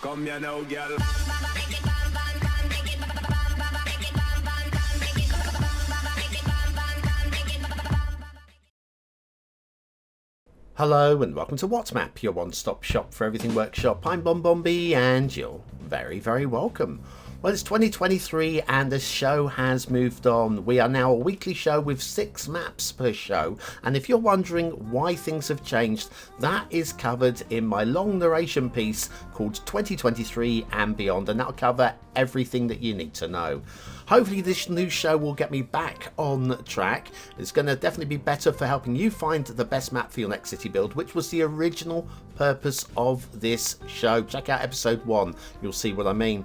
Come here now, girl. Hello and welcome to WhatMap, your one-stop shop for everything workshop. I'm Bombombi and you're very, very welcome. Well, it's 2023 and the show has moved on. We are now a weekly show with 6 maps per show, and if you're wondering why things have changed, that is covered in my long narration piece called 2023 and Beyond, and that'll cover everything that you need to know. Hopefully this new show will get me back on track. It's going to definitely be better for helping you find the best map for your next city build, which was the original purpose of this show. Check out episode 1, you'll see what I mean.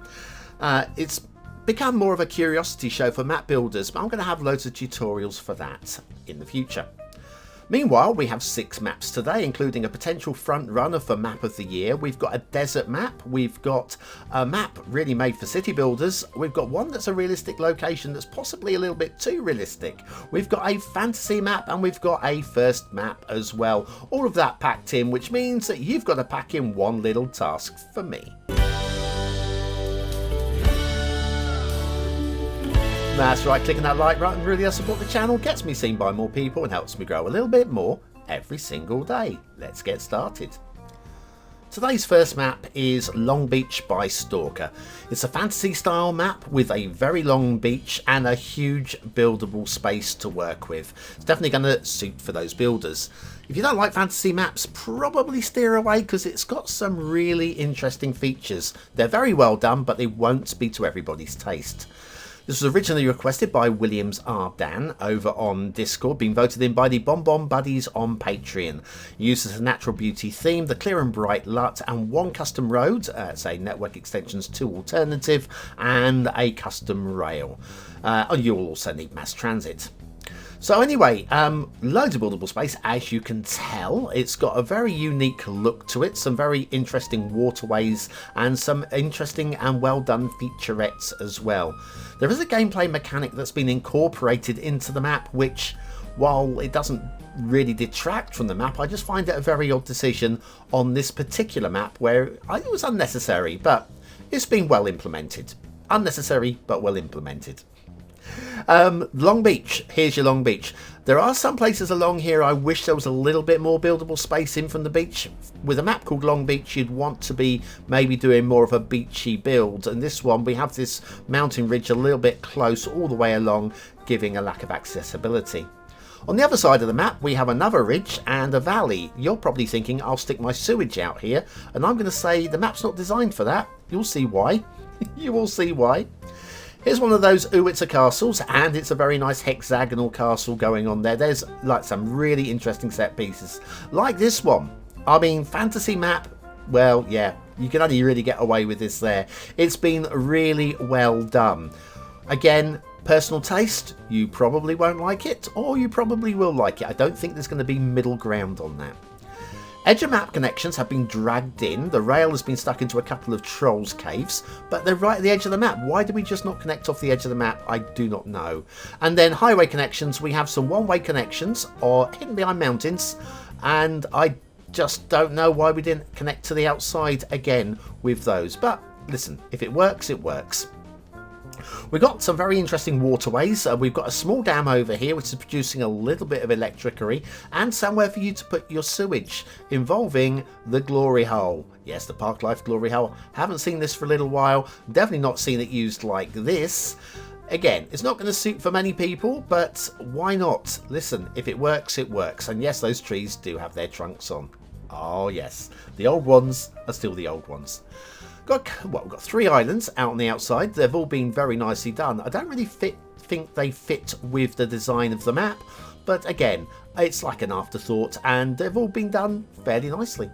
It's become more of a curiosity show for map builders, but I'm going to have loads of tutorials for that in the future. Meanwhile, we have 6 maps today, including a potential front runner for Map of the Year. We've got a desert map, we've got a map really made for city builders, we've got one that's a realistic location that's possibly a little bit too realistic, we've got a fantasy map, and we've got a first map as well. All of that packed in, which means that you've got to pack in one little task for me. That's right, clicking that like button really does support the channel, gets me seen by more people and helps me grow a little bit more every single day. Let's get started. Today's first map is Longbeach by Stalker. It's a fantasy style map with a very long beach and a huge buildable space to work with. It's definitely going to suit for those builders. If you don't like fantasy maps, probably steer away because it's got some really interesting features. They're very well done, but they won't be to everybody's taste. This was originally requested by Williams R. Dan over on Discord, being voted in by the Bonbon Buddies on Patreon. It uses a natural beauty theme, the clear and bright LUT, and 1 custom road, say network extensions 2 alternative, and a custom rail. You'll also need mass transit. So anyway, loads of buildable space, as you can tell. It's got a very unique look to it, some very interesting waterways, and some interesting and well done featurettes as well. There is a gameplay mechanic that's been incorporated into the map, which, while it doesn't really detract from the map, I just find it a very odd decision on this particular map where it was unnecessary, but it's been well implemented. Unnecessary, but well implemented. Longbeach, here's your Longbeach. There are some places along here I wish there was a little bit more buildable space in from the beach. With a map called Longbeach, you'd want to be maybe doing more of a beachy build, and this one we have this mountain ridge a little bit close all the way along, giving a lack of accessibility. On the other side of the map we have another ridge and a valley. You're probably thinking I'll stick my sewage out here, and I'm going to say the map's not designed for that. You'll see why. You will see why. Here's one of those Uwitzer castles, and it's a very nice hexagonal castle going on there. There's like some really interesting set pieces, like this one. I mean, fantasy map, well, yeah, you can only really get away with this there. It's been really well done. Again, personal taste, you probably won't like it, or you probably will like it. I don't think there's going to be middle ground on that. Edge of map connections have been dragged in. The rail has been stuck into a couple of trolls caves, but they're right at the edge of the map. Why do we just not connect off the edge of the map? I do not know. And then highway connections, we have some one-way connections or hidden behind mountains, and I just don't know why we didn't connect to the outside again with those. But listen, if it works, it works. We've got some very interesting waterways. We've got a small dam over here which is producing a little bit of electricity, and somewhere for you to put your sewage, involving the glory hole. Yes, the Park Life glory hole. Haven't seen this for a little while. Definitely not seen it used like this. Again, it's not going to suit for many people, but why not? Listen, if it works, it works. And yes, those trees do have their trunks on. Oh yes, the old ones are still the old ones. We've got 3 islands out on the outside. They've all been very nicely done. I don't really think they fit with the design of the map, but again, it's like an afterthought, and they've all been done fairly nicely.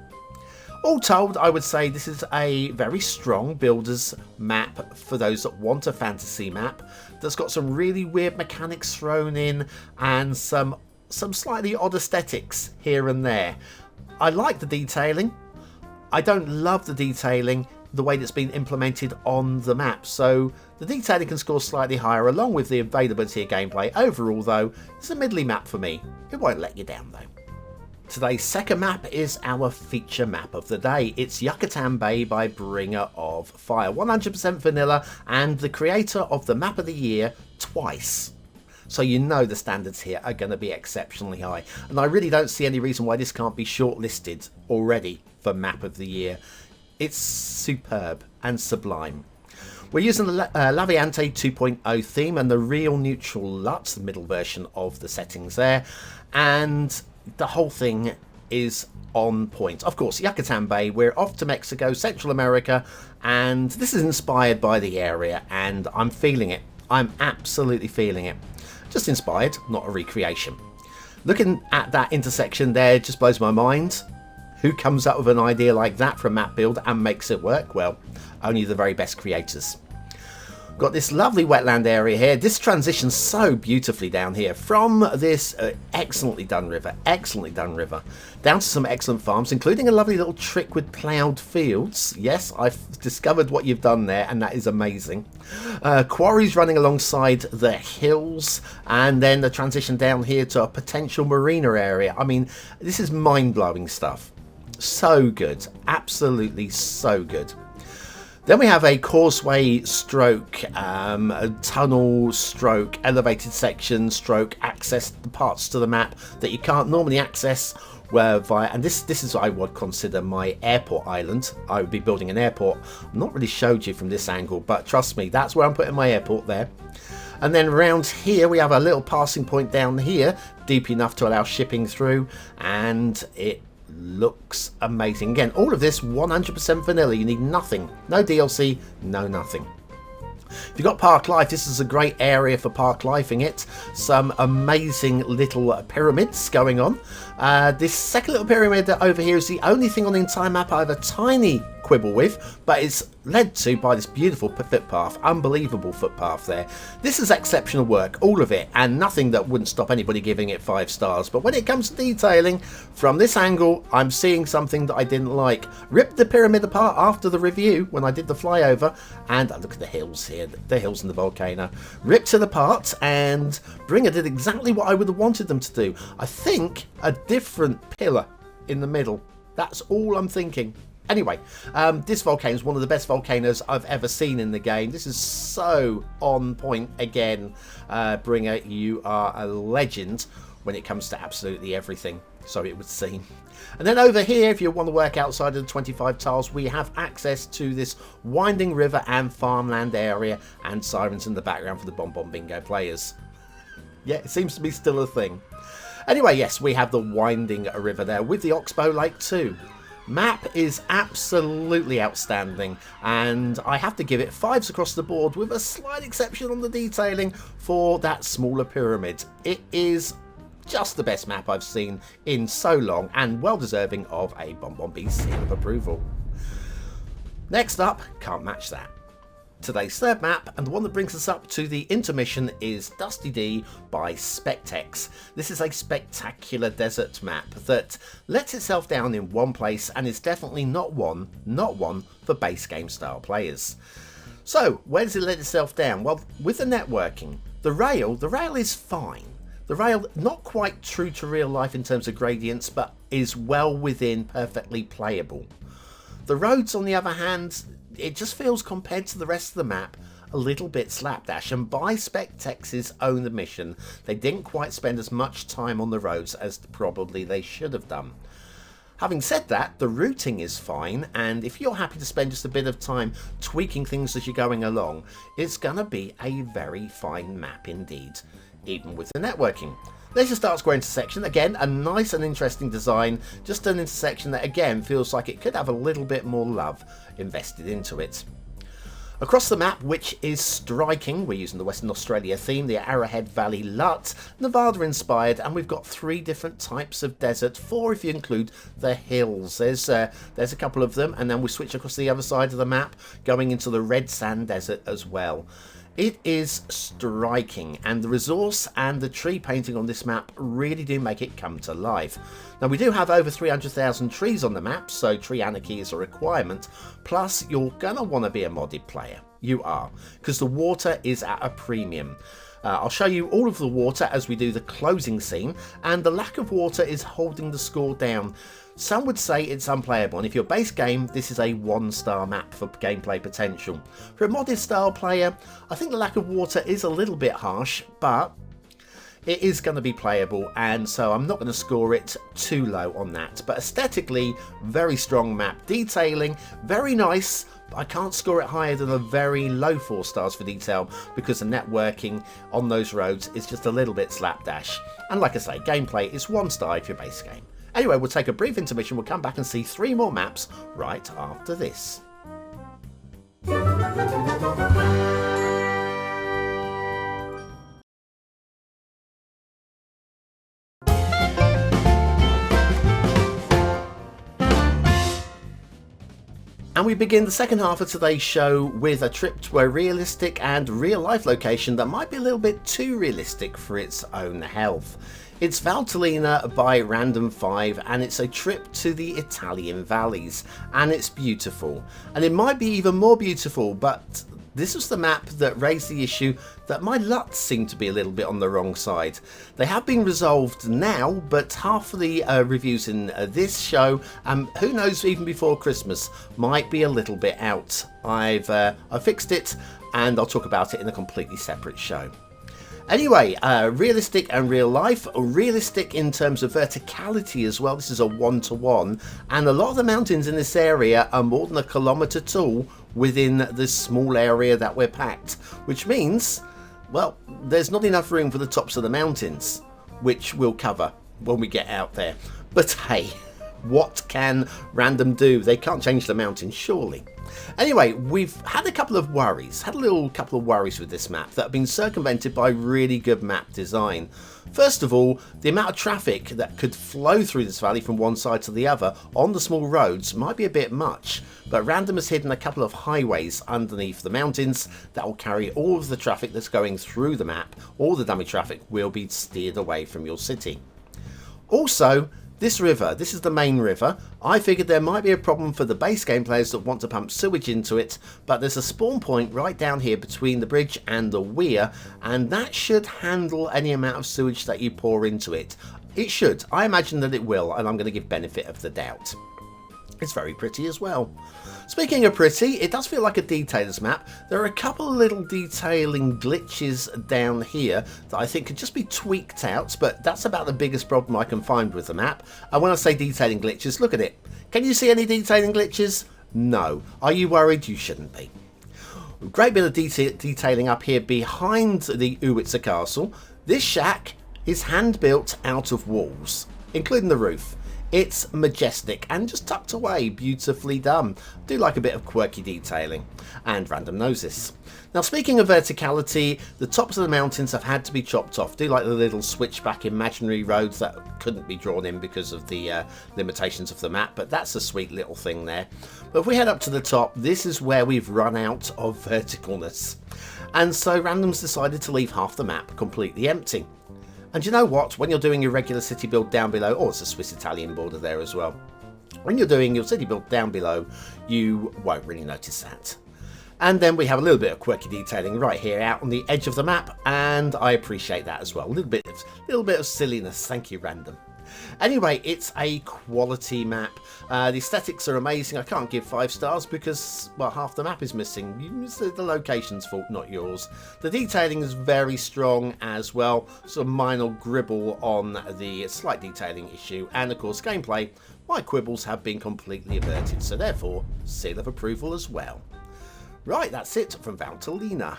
All told, I would say this is a very strong builder's map for those that want a fantasy map that's got some really weird mechanics thrown in and some slightly odd aesthetics here and there. I like the detailing. I don't love the detailing the way that's been implemented on the map, so the detailing can score slightly higher along with the availability of gameplay. Overall though, it's a middly map for me. It won't let you down though. Today's second map is our feature map of the day. It's Yucatán Bay by Bringer of Fire. 100% vanilla and the creator of the map of the year twice. So you know the standards here are going to be exceptionally high. And I really don't see any reason why this can't be shortlisted already for map of the year. It's superb and sublime. We're using the Laviante 2.0 theme and the real neutral LUT, the middle version of the settings there. And the whole thing is on point. Of course, Yucatán Bay, we're off to Mexico, Central America, and this is inspired by the area, and I'm feeling it. I'm absolutely feeling it. Just inspired, not a recreation. Looking at that intersection there just blows my mind. Who comes up with an idea like that for a map build and makes it work? Well, only the very best creators. Got this lovely wetland area here. This transitions so beautifully down here from this excellently done river, down to some excellent farms, including a lovely little trick with ploughed fields. Yes, I've discovered what you've done there, and that is amazing. Quarries running alongside the hills, and then the transition down here to a potential marina area. I mean, this is mind-blowing stuff. So good, absolutely so good. Then we have a causeway stroke, a tunnel stroke, elevated section stroke, access parts to the map that you can't normally access via, and this is what I would consider my airport island. I would be building an airport. I'm not really showed you from this angle, but trust me, that's where I'm putting my airport there. And then around here we have a little passing point down here, deep enough to allow shipping through, and it looks amazing. Again, all of this 100% vanilla. You need nothing, no DLC, no nothing. If you've got park life, this is a great area for park lifing it. Some amazing little pyramids going on. This second little pyramid over here is the only thing on the entire map I have a tiny quibble with, but it's led to by this beautiful footpath, unbelievable footpath there. This is exceptional work, all of it, and nothing that wouldn't stop anybody giving it 5 stars. But when it comes to detailing, from this angle, I'm seeing something that I didn't like. Ripped the pyramid apart after the review when I did the flyover, and look at the hills here, the hills and the volcano. Ripped it apart, and Bringer did exactly what I would have wanted them to do. I think a different pillar in the middle. That's all I'm thinking. Anyway, this volcano is one of the best volcanoes I've ever seen in the game. This is so on point again. Bringer, you are a legend when it comes to absolutely everything, so it would seem. And then over here, if you want to work outside of the 25 tiles, we have access to this winding river and farmland area, and sirens in the background for the Bon Bon Bingo players. Yeah, it seems to be still a thing. Anyway, yes, we have the winding river there with the Oxbow Lake too. Map is absolutely outstanding, and I have to give it 5s across the board, with a slight exception on the detailing for that smaller pyramid. It is just the best map I've seen in so long, and well deserving of a Bon Bon B seal of approval. Next up, can't match that. Today's third map, and the one that brings us up to the intermission, is Dusty D by specteX. This is a spectacular desert map that lets itself down in one place, and is definitely not one for base game style players. So where does it let itself down? Well, with the networking, the rail is fine. The rail, not quite true to real life in terms of gradients, but is well within perfectly playable. The roads, on the other hand, it just feels, compared to the rest of the map, a little bit slapdash, and by spectex's own admission, they didn't quite spend as much time on the roads as probably they should have done. Having said that, the routing is fine, and if you're happy to spend just a bit of time tweaking things as you're going along, it's gonna be a very fine map indeed, even with the networking. Leisure Start Square intersection, again, a nice and interesting design, just an intersection that again feels like it could have a little bit more love invested into it. Across the map, which is striking, we're using the Western Australia theme, the Arrowhead Valley LUT, Nevada inspired, and we've got 3 different types of desert, 4 if you include the hills. There's a couple of them, and then we switch across the other side of the map, going into the Red Sand Desert as well. It is striking, and the resource and the tree painting on this map really do make it come to life. Now, we do have over 300,000 trees on the map, so tree anarchy is a requirement, plus you're gonna want to be a modded player. you are, because the water is at a premium. I'll show you all of the water as we do the closing scene, and the lack of water is holding the score down. Some would say it's unplayable, and if your base game, this is a 1-star map for gameplay potential. For a modest style player, I think the lack of water is a little bit harsh, but it is going to be playable, and so I'm not going to score it too low on that. But aesthetically, very strong map. Detailing, very nice. I can't score it higher than a very low 4 stars for detail, because the networking on those roads is just a little bit slapdash. And like I say, gameplay is 1 star if your base game. Anyway, we'll take a brief intermission. We'll come back and see 3 more maps right after this. And we begin the second half of today's show with a trip to a realistic and real-life location that might be a little bit too realistic for its own health. It's Valtellina by Random 5, and it's a trip to the Italian valleys, and it's beautiful. And it might be even more beautiful, but this was the map that raised the issue that my LUTs seem to be a little bit on the wrong side. They have been resolved now, but half of the reviews in this show, who knows, even before Christmas, might be a little bit out. I've fixed it, and I'll talk about it in a completely separate show. Anyway, realistic and real life. Realistic in terms of verticality as well. This is a 1-to-1, and a lot of the mountains in this area are more than a kilometre tall within this small area that we're packed, which means, well, there's not enough room for the tops of the mountains, which we'll cover when we get out there. But hey, what can Random do? They can't change the mountains, surely. Anyway, we've had a couple of worries, with this map that have been circumvented by really good map design. First of all, the amount of traffic that could flow through this valley from one side to the other on the small roads might be a bit much, but Random has hidden a couple of highways underneath the mountains that will carry all of the traffic that's going through the map. All the dummy traffic will be steered away from your city. Also, this river, this is the main river. I figured there might be a problem for the base game players that want to pump sewage into it, but there's a spawn point right down here between the bridge and the weir, and that should handle any amount of sewage that you pour into it. It should. I imagine that it will, and I'm going to give benefit of the doubt. It's very pretty as well. Speaking of pretty, it does feel like a detailer's map. There are a couple of little detailing glitches down here that I think could just be tweaked out, but that's about the biggest problem I can find with the map. And when I say detailing glitches, look at it. Can you see any detailing glitches? No. Are you worried? You shouldn't be. Great bit of detailing up here behind the Uwitzer Castle. This shack is hand-built out of walls, including the roof. It's majestic and just tucked away, beautifully done. I do like a bit of quirky detailing, and Random knows this. Now, speaking of verticality, the tops of the mountains have had to be chopped off. Do like the little switchback imaginary roads that couldn't be drawn in because of the limitations of the map, but that's a sweet little thing there. But if we head up to the top, this is where we've run out of verticalness. And so Random's decided to leave half the map completely empty. And you know what? When you're doing your regular city build down below, oh, it's a Swiss-Italian border there as well. When you're doing your city build down below, you won't really notice that. And then we have a little bit of quirky detailing right here out on the edge of the map, and I appreciate that as well. A little bit of silliness. Thank you, Random. Anyway, it's a quality map. The aesthetics are amazing. I can't give 5 stars because, well, half the map is missing. It's the location's fault, not yours. The detailing is very strong as well. Some minor gribble on the slight detailing issue. And, of course, gameplay. My quibbles have been completely averted, so therefore, seal of approval as well. Right, that's it from Valtellina.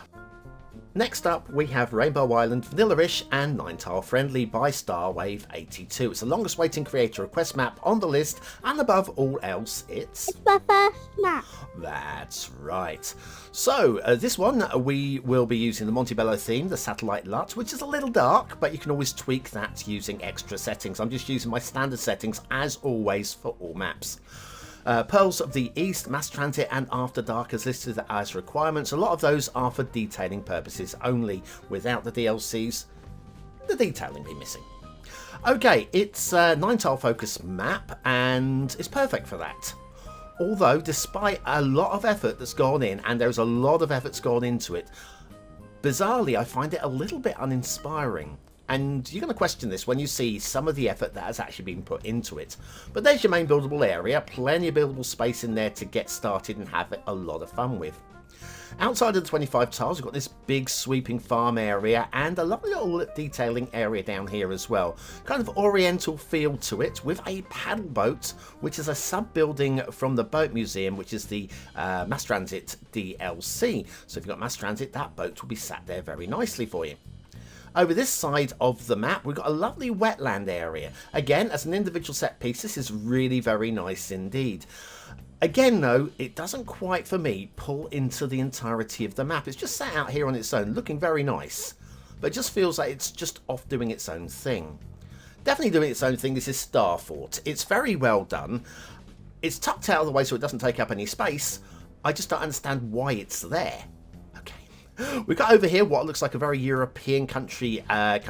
Next up, we have Rainbow Island, vanilla-ish and 9-tile friendly by Starwave82. It's the longest waiting creator request map on the list, and above all else, it's my first map. That's right. So, this one, we will be using the Montebello theme, the Satellite LUT, which is a little dark, but you can always tweak that using extra settings. I'm just using my standard settings, as always, for all maps. Pearls of the East, Mass Transit and After Dark is listed as requirements. A lot of those are for detailing purposes only. Without the DLCs, the detailing be missing. Okay, it's a 9-tile focus map and it's perfect for that. Although, despite a lot of effort that's gone in, and there's a lot of effort's gone into it, bizarrely, I find it a little bit uninspiring. And you're going to question this when you see some of the effort that has actually been put into it. But there's your main buildable area, plenty of buildable space in there to get started and have a lot of fun with. Outside of the 25 tiles, we've got this big sweeping farm area and a lovely little detailing area down here as well. Kind of oriental feel to it, with a paddle boat, which is a sub-building from the boat museum, which is the Mass Transit DLC. So if you've got Mass Transit, that boat will be sat there very nicely for you. Over this side of the map, we've got a lovely wetland area. Again, as an individual set piece, this is really very nice indeed. Again, though, it doesn't quite, for me, pull into the entirety of the map. It's just sat out here on its own, looking very nice. But it just feels like it's just off doing its own thing. Definitely doing its own thing, this is Starfort. It's very well done. It's tucked out of the way so it doesn't take up any space. I just don't understand why it's there. We've got over here what looks like a very European country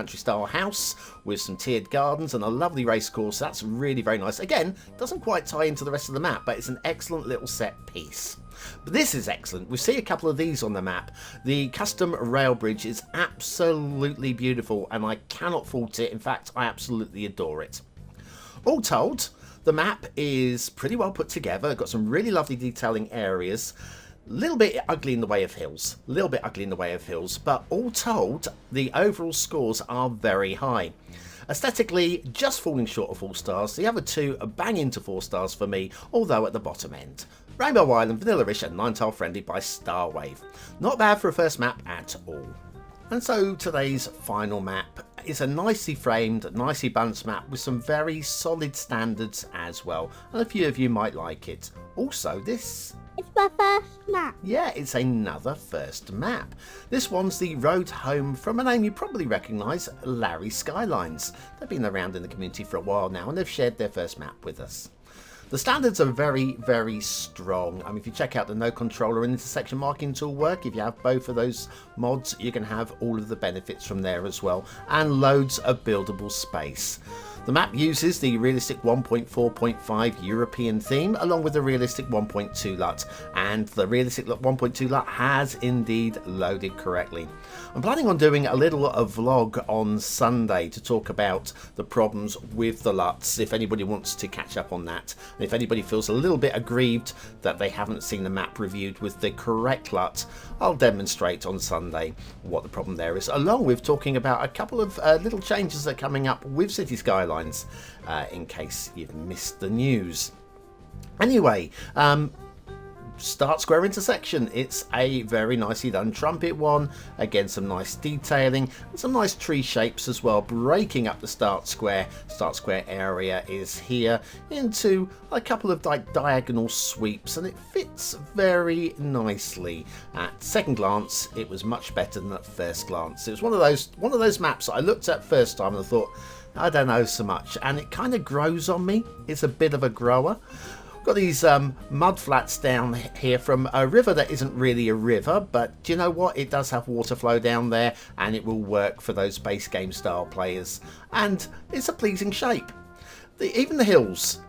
style house with some tiered gardens and a lovely race course. That's really very nice. Again, doesn't quite tie into the rest of the map, but it's an excellent little set piece. But this is excellent. We see a couple of these on the map. The custom rail bridge is absolutely beautiful and I cannot fault it. In fact, I absolutely adore it. All told, the map is pretty well put together. Got some really lovely detailing areas. Little bit ugly in the way of hills, but all told, the overall scores are very high. Aesthetically, just falling short of 4 stars. The other two are bang into 4 stars for me, although at the bottom end. Rainbow Island, vanilla-ish and 9-tile friendly by Starwave. Not bad for a first map at all. And so today's final map is a nicely framed, nicely balanced map with some very solid standards as well, and a few of you might like it. Also, it's my first map. Yeah, it's another first map. This one's the road home from a name you probably recognise, Cities Skylines. They've been around in the community for a while now and they've shared their first map with us. The standards are very, very strong. I mean, if you check out the no controller and intersection marking tool work, if you have both of those mods, you can have all of the benefits from there as well, and loads of buildable space. The map uses the realistic 1.4.5 European theme along with the realistic 1.2 LUT, and the realistic 1.2 LUT has indeed loaded correctly. I'm planning on doing a little vlog on Sunday to talk about the problems with the LUTs, if anybody wants to catch up on that, and if anybody feels a little bit aggrieved that they haven't seen the map reviewed with the correct LUT, I'll demonstrate on Sunday what the problem there is, along with talking about a couple of little changes that are coming up with Cities Skylines, in case you've missed the news. Anyway, start square intersection. It's a very nicely done trumpet one. Again, some nice detailing and some nice tree shapes as well, breaking up the start square. Start square area is here into a couple of diagonal sweeps, and it fits very nicely. At second glance, it was much better than at first glance. It was one of those maps that I looked at first time and I thought, I don't know so much, and it kind of grows on me. It's a bit of a grower. Got these mud flats down here from a river that isn't really a river, but do you know what? It does have water flow down there, and it will work for those base game style players, and it's a pleasing shape. Even the hills,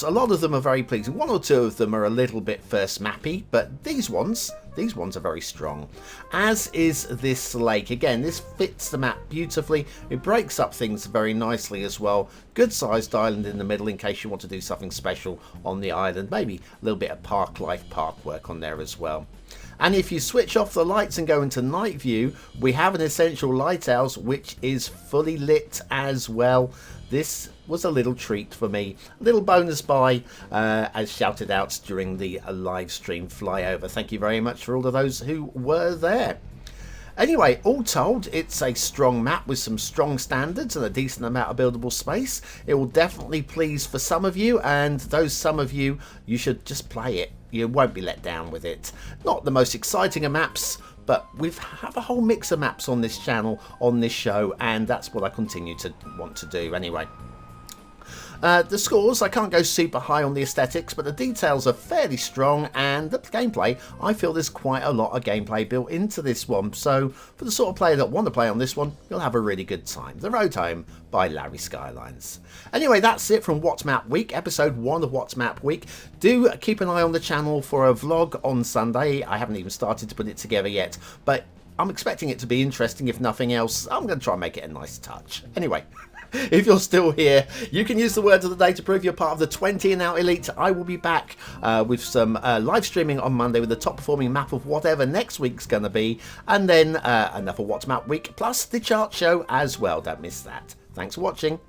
a lot of them are very pleasing. One or two of them are a little bit first mappy, but these ones are very strong. As is this lake. Again, this fits the map beautifully. It breaks up things very nicely as well. Good sized island in the middle in case you want to do something special on the island. Maybe a little bit of park life, park work on there as well. And if you switch off the lights and go into night view, we have an essential lighthouse which is fully lit as well. This was a little treat for me. A little bonus buy, as shouted out during the live stream flyover. Thank you very much for all of those who were there. Anyway, all told, it's a strong map with some strong standards and a decent amount of buildable space. It will definitely please for some of you, and those some of you, you should just play it. You won't be let down with it. Not the most exciting of maps, but we have a whole mix of maps on this channel, on this show, and that's what I continue to want to do anyway. The scores, I can't go super high on the aesthetics, but the details are fairly strong, and the gameplay, I feel there's quite a lot of gameplay built into this one. So for the sort of player that want to play on this one, you'll have a really good time. The Road Home by Larry Skylines. Anyway, that's it from What's Map Week, episode 1 of What's Map Week. Do keep an eye on the channel for a vlog on Sunday. I haven't even started to put it together yet, but I'm expecting it to be interesting. If nothing else, I'm going to try and make it a nice touch. Anyway, if you're still here, you can use the words of the day to prove you're part of the 20 and out elite. I will be back with some live streaming on Monday with the top performing map of whatever next week's going to be, and then another What's Map Week plus the chart show as well. Don't miss that. Thanks for watching.